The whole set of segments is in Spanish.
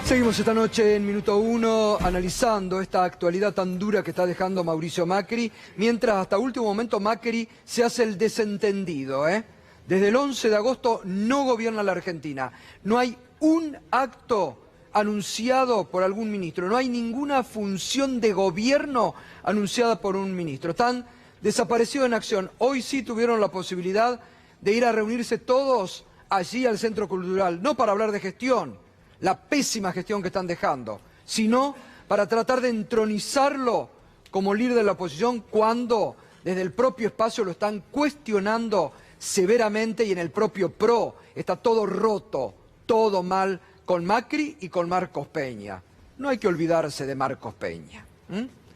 Seguimos esta noche en Minuto Uno analizando esta actualidad tan dura que está dejando Mauricio Macri, mientras hasta último momento Macri se hace el desentendido. Desde el 11 de agosto no gobierna la Argentina. No hay un acto anunciado por algún ministro, no hay ninguna función de gobierno anunciada por un ministro. Están desaparecidos en acción. Hoy sí tuvieron la posibilidad de ir a reunirse todos allí al Centro Cultural, no para hablar de gestión, la pésima gestión que están dejando, sino para tratar de entronizarlo como líder de la oposición cuando desde el propio espacio lo están cuestionando severamente y en el propio PRO está todo roto, todo mal con Macri y con Marcos Peña. No hay que olvidarse de Marcos Peña,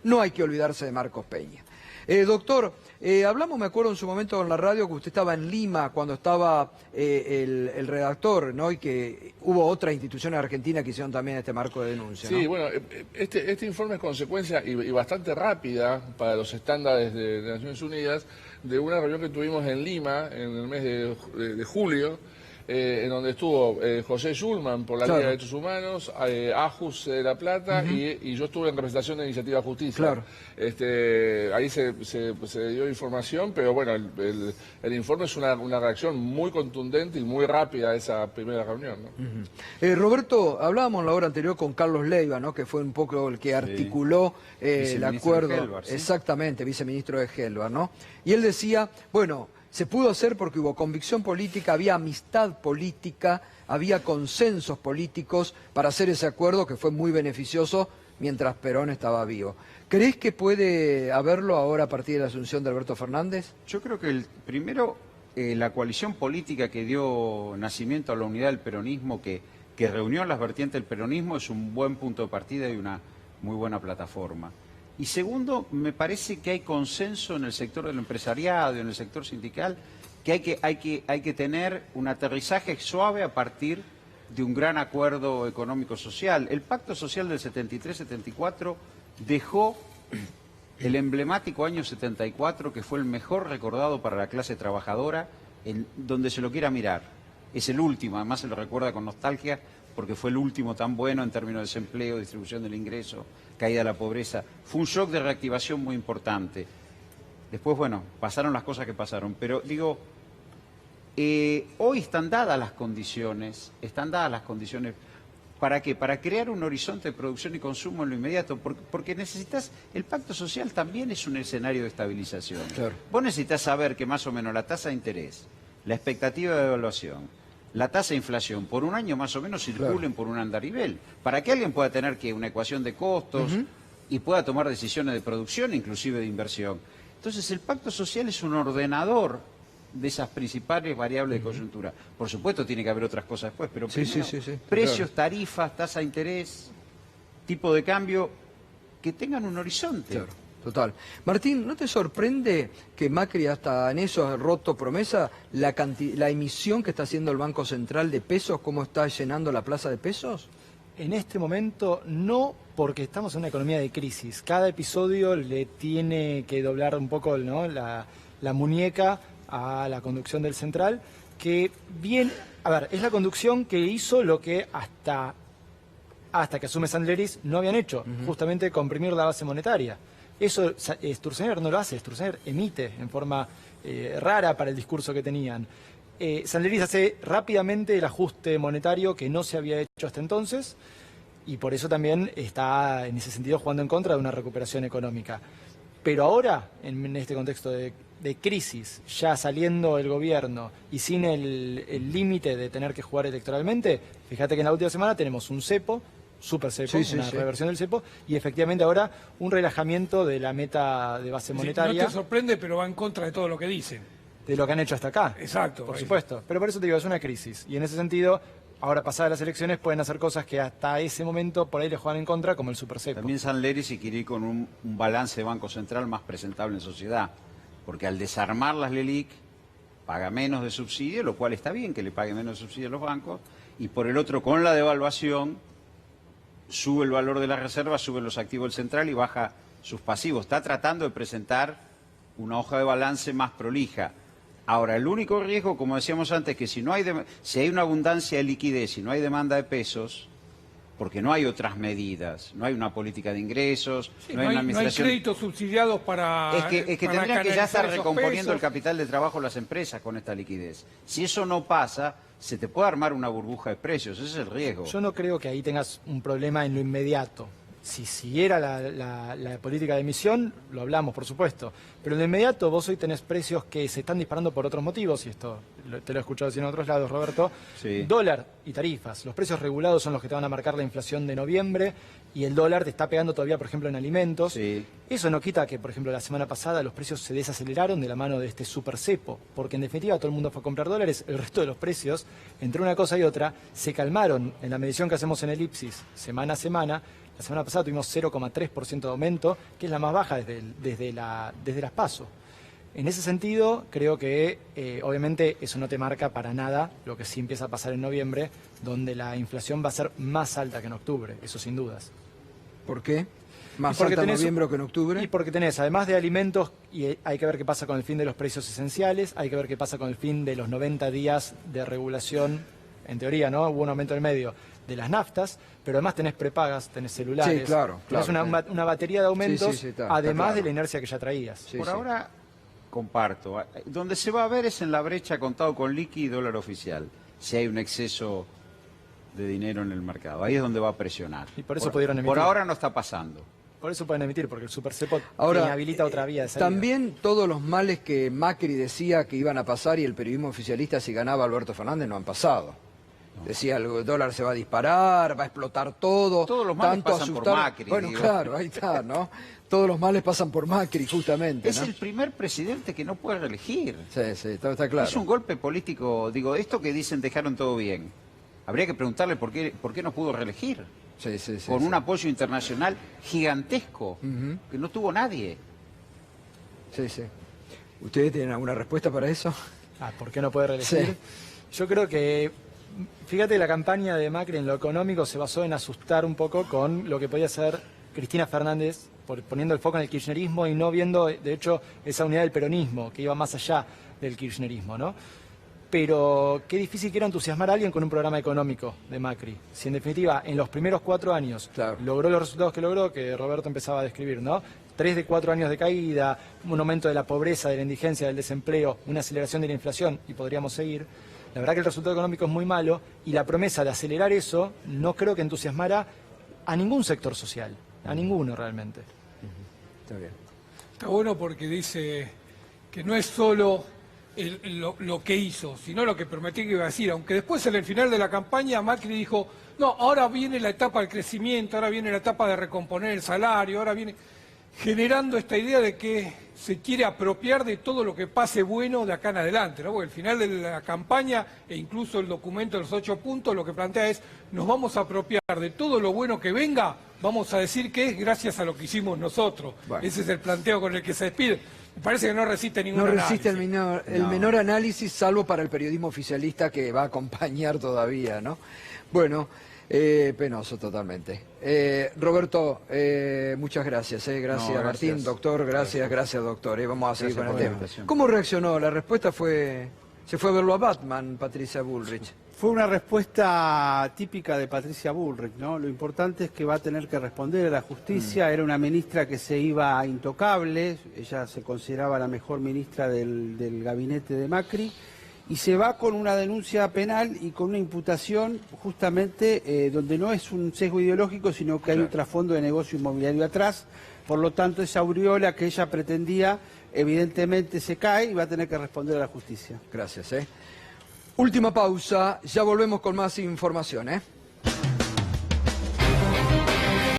no hay que olvidarse de Marcos Peña. Doctor, hablamos, me acuerdo en su momento en la radio que usted estaba en Lima cuando estaba el redactor, ¿no? Y que hubo otras instituciones argentinas que hicieron también este marco de denuncia, ¿no? Sí, bueno, este informe es consecuencia y bastante rápida para los estándares de Naciones Unidas de una reunión que tuvimos en Lima en el mes de julio, en donde estuvo José Schulman por la Liga de Derechos Humanos, Ajus de La Plata y yo estuve en representación de Iniciativa Justicia. Claro. Ahí se dio información, pero bueno, el informe es una reacción muy contundente y muy rápida a esa primera reunión, ¿no? Roberto, hablábamos la hora anterior con Carlos Leiva, ¿no? Que fue un poco el que articuló el acuerdo. Helvar, ¿sí? Exactamente, viceministro de Helvar, ¿no? Y él decía, bueno, se pudo hacer porque hubo convicción política, había amistad política, había consensos políticos para hacer ese acuerdo que fue muy beneficioso mientras Perón estaba vivo. ¿Crees que puede haberlo ahora a partir de la asunción de Alberto Fernández? Yo creo que primero la coalición política que dio nacimiento a la unidad del peronismo, que reunió las vertientes del peronismo, es un buen punto de partida y una muy buena plataforma. Y segundo, me parece que hay consenso en el sector del empresariado, en el sector sindical, que hay que tener un aterrizaje suave a partir de un gran acuerdo económico-social. El Pacto Social del 73-74 dejó el emblemático año 74, que fue el mejor recordado para la clase trabajadora, en donde se lo quiera mirar. Es el último, además se lo recuerda con nostalgia, porque fue el último tan bueno en términos de desempleo, distribución del ingreso, caída de la pobreza. Fue un shock de reactivación muy importante. Después, bueno, pasaron las cosas que pasaron, pero digo, hoy están dadas las condiciones, ¿para qué? Para crear un horizonte de producción y consumo en lo inmediato, porque necesitas, el pacto social también es un escenario de estabilización. Claro. Vos necesitas saber que más o menos la tasa de interés, la expectativa de evaluación, la tasa de inflación, por un año más o menos circulen por un andarivel, para que alguien pueda tener una ecuación de costos y pueda tomar decisiones de producción, inclusive de inversión. Entonces el pacto social es un ordenador de esas principales variables de coyuntura. Por supuesto tiene que haber otras cosas después, pero primero, precios, tarifas, tasa de interés, tipo de cambio, que tengan un horizonte. Claro. Total. Martín, ¿no te sorprende que Macri hasta en eso ha roto promesa la emisión que está haciendo el Banco Central de pesos, cómo está llenando la plaza de pesos? En este momento no, porque estamos en una economía de crisis. Cada episodio le tiene que doblar un poco, ¿no?, la muñeca a la conducción del central, que bien, a ver, es la conducción que hizo lo que hasta que asume Sanderis no habían hecho, justamente comprimir la base monetaria. Eso Sturzenegger no lo hace, Sturzenegger emite en forma rara para el discurso que tenían. Sanderis hace rápidamente el ajuste monetario que no se había hecho hasta entonces y por eso también está en ese sentido jugando en contra de una recuperación económica. Pero ahora, en este contexto de crisis, ya saliendo el gobierno y sin el límite de tener que jugar electoralmente, fíjate que en la última semana tenemos un cepo, super cepo, una reversión del cepo, y efectivamente ahora un relajamiento de la meta de base monetaria. No te sorprende, pero va en contra de todo lo que dicen. De lo que han hecho hasta acá. Exacto. Por supuesto. Pero por eso te digo, es una crisis. Y en ese sentido, ahora pasadas las elecciones, pueden hacer cosas que hasta ese momento por ahí le juegan en contra, como el super cepo. También Sanderis se quiere ir con un balance de Banco Central más presentable en sociedad, porque al desarmar las LELIQ paga menos de subsidio, lo cual está bien que le pague menos de subsidio a los bancos, y por el otro, con la devaluación, sube el valor de las reservas, sube los activos del central y baja sus pasivos. Está tratando de presentar una hoja de balance más prolija. Ahora, el único riesgo, como decíamos antes, que si hay una abundancia de liquidez, si no hay demanda de pesos, porque no hay otras medidas, no hay una política de ingresos, Sí, no hay una no hay administración... créditos subsidiados para Es que para tendrían que ya canalizar estar esos recomponiendo el pesos. capital de trabajo las empresas con esta liquidez. Si eso no pasa, se te puede armar una burbuja de precios, ese es el riesgo. Yo no creo que ahí tengas un problema en lo inmediato. Si siguiera la política de emisión, lo hablamos, por supuesto. Pero en lo inmediato vos hoy tenés precios que se están disparando por otros motivos, y esto te lo he escuchado decir en otros lados, Roberto. Sí. Dólar y tarifas. Los precios regulados son los que te van a marcar la inflación de noviembre, y el dólar te está pegando todavía, por ejemplo, en alimentos. Sí. Eso no quita que, por ejemplo, la semana pasada los precios se desaceleraron de la mano de este super cepo, porque en definitiva todo el mundo fue a comprar dólares, el resto de los precios, entre una cosa y otra, se calmaron en la medición que hacemos en el IPSIS semana a semana. La semana pasada tuvimos 0,3% de aumento, que es la más baja desde las PASO. En ese sentido, creo que obviamente eso no te marca para nada lo que sí empieza a pasar en noviembre, donde la inflación va a ser más alta que en octubre, eso sin dudas. ¿Por qué? ¿Más Y porque alta en tenés- noviembre que en octubre? Y porque tenés, además de alimentos, y hay que ver qué pasa con el fin de los precios esenciales, hay que ver qué pasa con el fin de los 90 días de regulación, en teoría, ¿no? Hubo un aumento en el medio de las naftas, pero además tenés prepagas, tenés celulares, Sí, claro, tenés claro, una batería de aumentos, Sí, está además claro. de la inercia que ya traías. Sí, Por sí. ahora, comparto. Donde se va a ver es en la brecha contado con liqui y dólar oficial, si hay un exceso de dinero en el mercado. Ahí es donde va a presionar. Y por eso pudieron emitir. Por ahora no está pasando. Por eso pueden emitir, porque el supercepo Ahora, inhabilita otra vía de salida. también todos los males que Macri decía que iban a pasar y el periodismo oficialista si ganaba Alberto Fernández no han pasado. Decía el dólar se va a disparar, va a explotar todo. Todos los males tanto pasan por Macri, Bueno, digo. claro, ahí está, ¿no? Todos los males pasan por Macri, justamente, Es ¿no? el primer presidente que no puede reelegir. Sí, sí, está claro. Es un golpe político. Digo, esto que dicen dejaron todo bien. Habría que preguntarle por qué no pudo reelegir. Sí, sí, sí, Con sí. un apoyo internacional gigantesco, que no tuvo nadie. Sí, sí. ¿Ustedes tienen alguna respuesta para eso? ¿Por qué no puede reelegir? Sí. Yo creo que, fíjate, la campaña de Macri en lo económico se basó en asustar un poco con lo que podía hacer Cristina Fernández, poniendo el foco en el kirchnerismo y no viendo, de hecho, esa unidad del peronismo, que iba más allá del kirchnerismo, ¿no? Pero qué difícil que era entusiasmar a alguien con un programa económico de Macri. Si en definitiva, en los primeros 4 años Claro. logró los resultados que logró, que Roberto empezaba a describir, ¿no? 3 de 4 años de caída, un aumento de la pobreza, de la indigencia, del desempleo, una aceleración de la inflación, y podríamos seguir. La verdad que el resultado económico es muy malo, y la promesa de acelerar eso no creo que entusiasmara a ningún sector social, a ninguno realmente. Está bien. Está bueno porque dice que no es solo lo que hizo, sino lo que prometió que iba a decir. Aunque después en el final de la campaña Macri dijo, no, ahora viene la etapa del crecimiento, ahora viene la etapa de recomponer el salario, ahora viene generando esta idea de que se quiere apropiar de todo lo que pase bueno de acá en adelante, ¿no? Porque el final de la campaña e incluso el documento de los 8 puntos lo que plantea es, nos vamos a apropiar de todo lo bueno que venga, vamos a decir que es gracias a lo que hicimos nosotros. Bueno. Ese es el planteo con el que se despide. Me parece que no resiste ningún No análisis. resiste el menor análisis, salvo para el periodismo oficialista que va a acompañar todavía, ¿no? Bueno, penoso totalmente. Roberto, muchas gracias, gracias No, Martín, gracias. doctor, gracias doctor, vamos a seguir Gracias con por el la tema. invitación. ¿Cómo reaccionó? La respuesta se fue a verlo a Batman, Patricia Bullrich. Fue una respuesta típica de Patricia Bullrich, ¿no? Lo importante es que va a tener que responder a la justicia. Era una ministra que se iba intocable, ella se consideraba la mejor ministra del gabinete de Macri, y se va con una denuncia penal y con una imputación justamente donde no es un sesgo ideológico, sino que hay un trasfondo de negocio inmobiliario atrás. Por lo tanto, esa aureola que ella pretendía, evidentemente se cae y va a tener que responder a la justicia. Gracias. Última pausa, ya volvemos con más información,